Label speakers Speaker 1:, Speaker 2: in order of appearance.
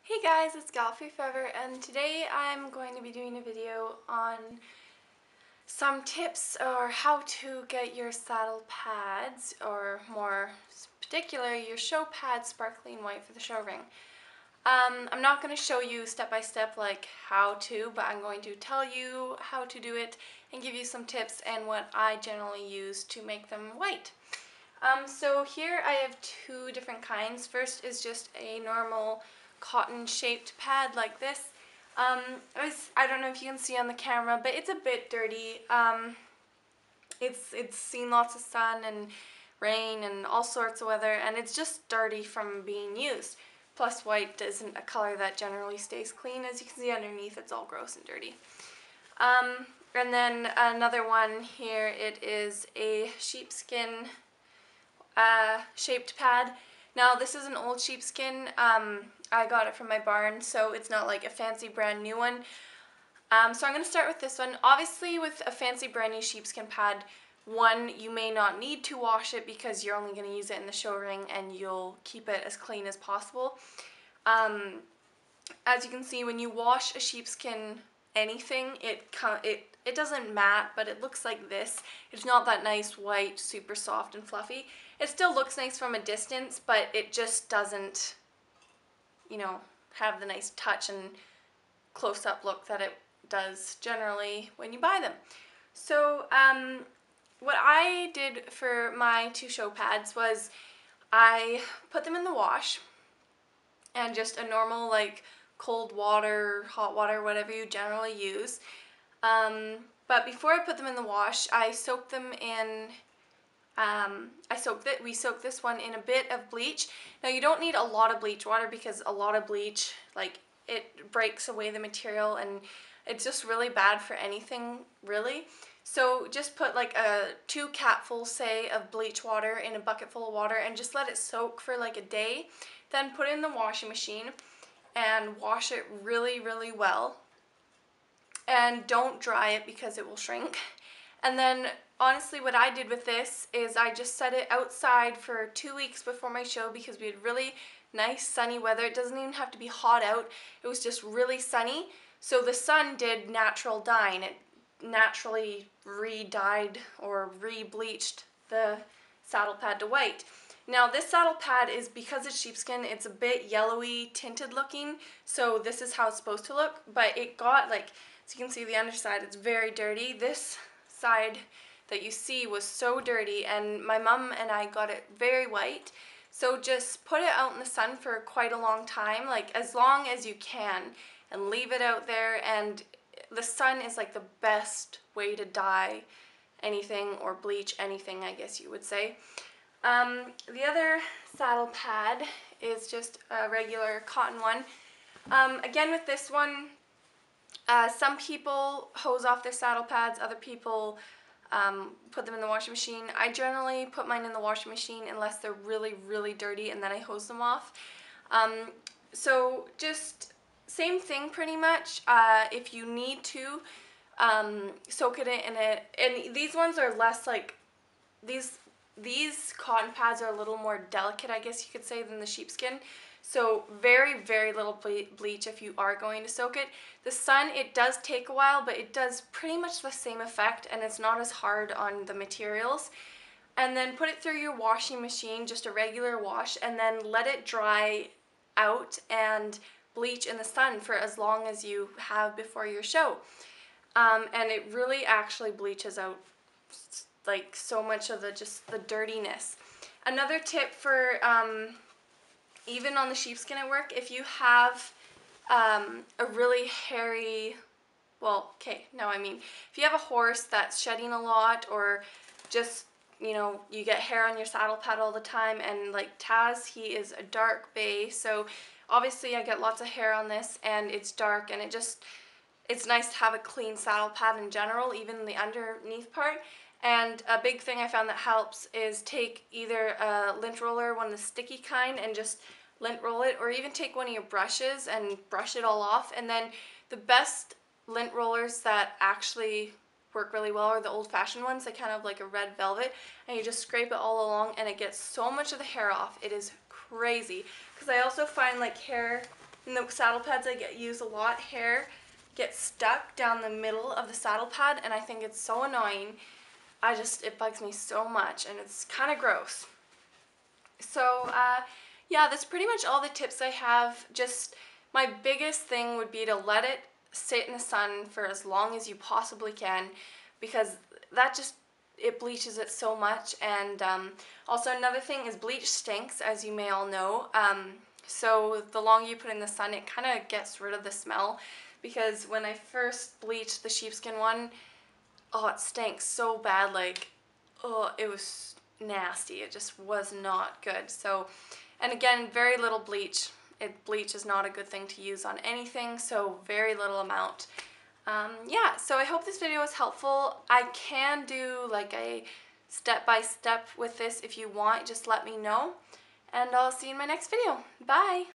Speaker 1: Hey guys, it's Galfrey Forever, and today I'm going to be doing a video on some tips or how to get your saddle pads, or more particular, your show pads sparkling white for the show ring. I'm not going to show you step by step like how to, but I'm going to tell you how to do it and give you some tips and what I generally use to make them white. So here I have two different kinds. First is just a normal cotton shaped pad like this. I don't know if you can see on the camera, but it's a bit dirty. It's seen lots of sun and rain and all sorts of weather, and it's just dirty from being used. Plus white isn't a color that generally stays clean. As you can see underneath, it's all gross and dirty. And then another one here, it is a sheepskin shaped pad. Now this is an old sheepskin. I got it from my barn, so it's not like a fancy brand new one. So I'm going to start with this one. Obviously with a fancy brand new sheepskin pad, one, you may not need to wash it because you're only going to use it in the show ring and you'll keep it as clean as possible. As you can see, when you wash a sheepskin anything, it doesn't matte, but it looks like this. It's not that nice white, super soft and fluffy. It still looks nice from a distance, but it just doesn't, have the nice touch and close-up look that it does generally when you buy them. So what I did for my two show pads was I put them in the wash, and just a normal like cold water, hot water, whatever you generally use. But before I put them in the wash, I soaked them in, we soaked this one in a bit of bleach. Now you don't need a lot of bleach water because a lot of bleach, like, it breaks away the material and it's just really bad for anything, really. So just put like 2 capfuls, say, of bleach water in a bucket full of water and just let it soak for like a day. Then put it in the washing machine and wash it really, really well. And don't dry it because it will shrink. And then honestly what I did with this is I just set it outside for 2 weeks before my show because we had really nice sunny weather. It doesn't even have to be hot out. It was just really sunny. So the sun did natural dyeing. It naturally re-dyed or re-bleached the saddle pad to white. Now this saddle pad is, because it's sheepskin, it's a bit yellowy tinted looking, so this is how it's supposed to look, but it got, like, as you can see the underside, it's very dirty. This side that you see was so dirty, and my mom and I got it very white. So just put it out in the sun for quite a long time, like as long as you can, and leave it out there. And the sun is like the best way to dye anything or bleach anything, I guess you would say. The other saddle pad is just a regular cotton one. Again with this one, some people hose off their saddle pads, other people put them in the washing machine. I generally put mine in the washing machine unless they're really, really dirty, and then I hose them off. So just same thing pretty much. If you need to, soak it in it, and these ones are less like, these cotton pads are a little more delicate, I guess you could say, than the sheepskin. So very, very little bleach if you are going to soak it. The sun, it does take a while, but it does pretty much the same effect, and it's not as hard on the materials. And then put it through your washing machine, just a regular wash, and then let it dry out and bleach in the sun for as long as you have before your show. And it really actually bleaches out like so much of the dirtiness. Another tip for even on the sheepskin at work, if you have a really hairy, if you have a horse that's shedding a lot, or just, you get hair on your saddle pad all the time, and like Taz, he is a dark bay, so obviously I get lots of hair on this, and it's dark, and it's nice to have a clean saddle pad in general, even the underneath part. And a big thing I found that helps is take either a lint roller, one of the sticky kind, and just lint roll it, or even take one of your brushes and brush it all off. And then the best lint rollers that actually work really well are the old-fashioned ones. They kind of like a red velvet, and you just scrape it all along and it gets so much of the hair off. It is crazy. Because I also find like hair And the saddle pads I use a lot, hair gets stuck down the middle of the saddle pad, and I think it's so annoying. It bugs me so much, and it's kind of gross. So, yeah, that's pretty much all the tips I have. Just my biggest thing would be to let it sit in the sun for as long as you possibly can, because it bleaches it so much. And also another thing is bleach stinks, as you may all know. So the longer you put in the sun, it kind of gets rid of the smell, because when I first bleached the sheepskin one, oh, it stank so bad, like, oh, it was nasty. It just was not good. So, and again, very little bleach. Bleach is not a good thing to use on anything, so very little amount. Yeah, so I hope this video was helpful. I can do like a step-by-step with this if you want. Just let me know, and I'll see you in my next video. Bye!